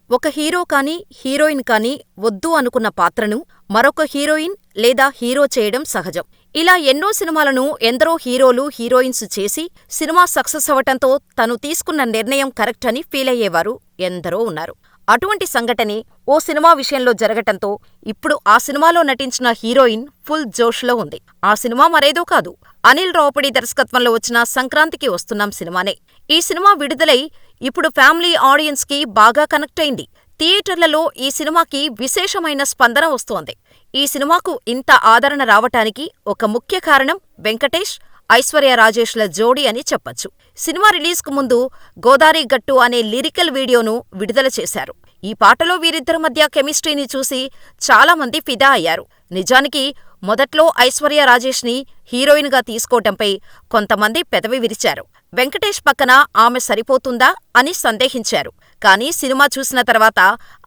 ఒక హీరో కానీ, హీరోయిన్ కానీ వద్దు అనుకున్న పాత్రను మరొక హీరోయిన్ లేదా హీరో చేయడం సహజం. ఇలా ఎన్నో సినిమాలను ఎందరో హీరోలు, హీరోయిన్స్ చేసి సినిమా సక్సెస్ అవటంతో తను తీసుకున్న నిర్ణయం కరెక్ట్ అని ఫీలయ్యేవారు ఎందరో ఉన్నారు. అటువంటి సంఘటనే ఓ సినిమా విషయంలో జరగటంతో ఇప్పుడు ఆ సినిమాలో నటించిన హీరోయిన్ ఫుల్ జోష్లో ఉంది. ఆ సినిమా మరేదో కాదు, అనిల్ రావుపూడి దర్శకత్వంలో వచ్చిన సంక్రాంతికి వస్తున్నాం సినిమానే. ఈ సినిమా విడుదలై ఇప్పుడు ఫ్యామిలీ ఆడియన్స్ కి బాగా కనెక్ట్ అయింది. థియేటర్లలో ఈ సినిమాకి విశేషమైన స్పందన వస్తోంది. ఈ సినిమాకు ఇంత ఆదరణ రావటానికి ఒక ముఖ్య కారణం వెంకటేష్, ఐశ్వర్య రాజేష్ల జోడీ అని చెప్పొచ్చు. సినిమా రిలీజ్కు ముందు గోదారి గట్టు అనే లిరికల్ వీడియోను విడుదల చేశారు. ఈ పాటలో వీరిద్దరి మధ్య కెమిస్ట్రీని చూసి చాలామంది ఫిదా అయ్యారు. నిజానికి మొదట్లో ఐశ్వర్య రాజేష్ని హీరోయిన్గా తీసుకోవటంపై కొంతమంది పెదవి విరిచారు. వెంకటేష్ పక్కన ఆమె సరిపోతుందా అని సందేహించారు. కానీ సినిమా చూసిన తర్వాత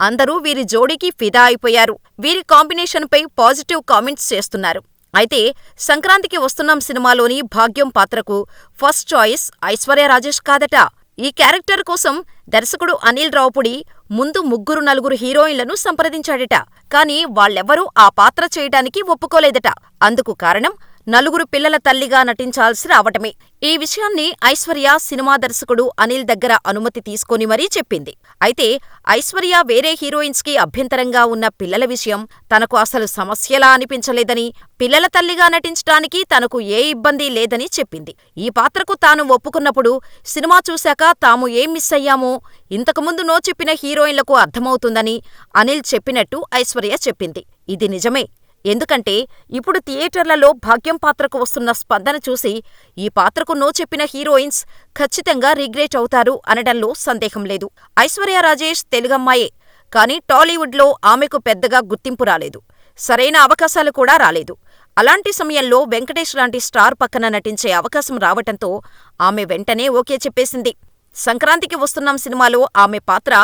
అందరూ వీరి జోడీకి ఫిదా అయిపోయారు. వీరి కాంబినేషన్పై పాజిటివ్ కామెంట్స్ చేస్తున్నారు. అయితే సంక్రాంతికి వస్తున్నాం సినిమాలోని భాగ్యం పాత్రకు ఫస్ట్ చాయిస్ ఐశ్వర్య రాజేష్ కాదట. ఈ క్యారెక్టర్ కోసం దర్శకుడు అనిల్ రావుపూడి ముందు ముగ్గురు-నలుగురు హీరోయిన్లను సంప్రదించాడట. కానీ వాళ్ళెవరూ ఆ పాత్ర చేయటానికి ఒప్పుకోలేదట. అందుకు కారణం నలుగురు పిల్లల తల్లిగా నటించాల్సి రావటమే. ఈ విషయాన్ని ఐశ్వర్య సినిమా దర్శకుడు అనిల్ దగ్గర అనుమతి తీసుకొని మరీ చెప్పింది. అయితే ఐశ్వర్య వేరే హీరోయిన్స్కి అభ్యంతరంగా ఉన్న పిల్లల విషయం తనకు అసలు సమస్యలా అనిపించలేదని, పిల్లల తల్లిగా నటించటానికి తనకు ఏ ఇబ్బంది లేదని చెప్పింది. ఈ పాత్రకు తాను ఒప్పుకున్నప్పుడు సినిమా చూశాక తాము ఏం మిస్ అయ్యామో ఇంతకుముందు నో చెప్పిన హీరోయిన్లకు అర్థమవుతుందని అనిల్ చెప్పినట్టు ఐశ్వర్య చెప్పింది. ఇది నిజమే. ఎందుకంటే ఇప్పుడు థియేటర్లలో భాగ్యం పాత్రకు వస్తున్న స్పందన చూసి ఈ పాత్రకు నో చెప్పిన హీరోయిన్స్ ఖచ్చితంగా రిగ్రెట్ అవుతారు అనడంలో సందేహం లేదు. ఐశ్వర్య రాజేష్ తెలుగమ్మాయే, కానీ టాలీవుడ్లో ఆమెకు పెద్దగా గుర్తింపు రాలేదు. సరైన అవకాశాలు కూడా రాలేదు. అలాంటి సమయంలో వెంకటేష్ లాంటి స్టార్ పక్కన నటించే అవకాశం రావటంతో ఆమె వెంటనే ఓకే చెప్పేసింది. సంక్రాంతికి వస్తున్నాం సినిమాలో ఆమె పాత్ర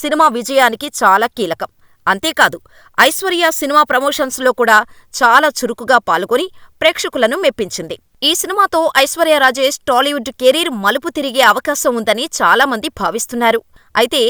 సినిమా విజయానికి చాలా కీలకం. అంతేకాదు ఐశ్వర్య సినిమా ప్రమోషన్స్లో కూడా చాలా చురుకుగా పాల్గొని ప్రేక్షకులను మెప్పించింది. ఈ సినిమాతో ఐశ్వర్య రాజేష్ టాలీవుడ్ కెరీర్ మలుపు తిరిగే అవకాశం ఉందని చాలామంది భావిస్తున్నారు. అయితే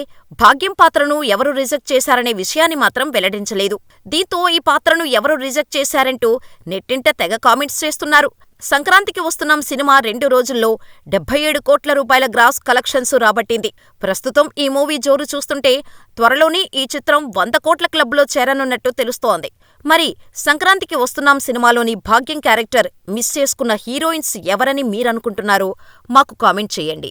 భాగ్యం పాత్రను ఎవరు రిజెక్ట్ చేశారనే విషయాన్ని మాత్రం వెల్లడించలేదు. దీంతో ఈ పాత్రను ఎవరు రిజెక్ట్ చేశారంటూ నెట్టింట తెగ కామెంట్స్ చేస్తున్నారు. సంక్రాంతికి వస్తున్నాం సినిమా 2 రోజుల్లో 77 కోట్ల రూపాయల గ్రాస్ కలెక్షన్స్ రాబట్టింది. ప్రస్తుతం ఈ మూవీ జోరు చూస్తుంటే త్వరలోనే ఈ చిత్రం 100 కోట్ల క్లబ్లో చేరనున్నట్టు తెలుస్తోంది. మరి సంక్రాంతికి వస్తున్నాం సినిమాలోని భాగ్యం క్యారెక్టర్ మిస్ చేసుకున్న హీరోయిన్స్ ఎవరని మీరనుకుంటున్నారో మాకు కామెంట్ చేయండి.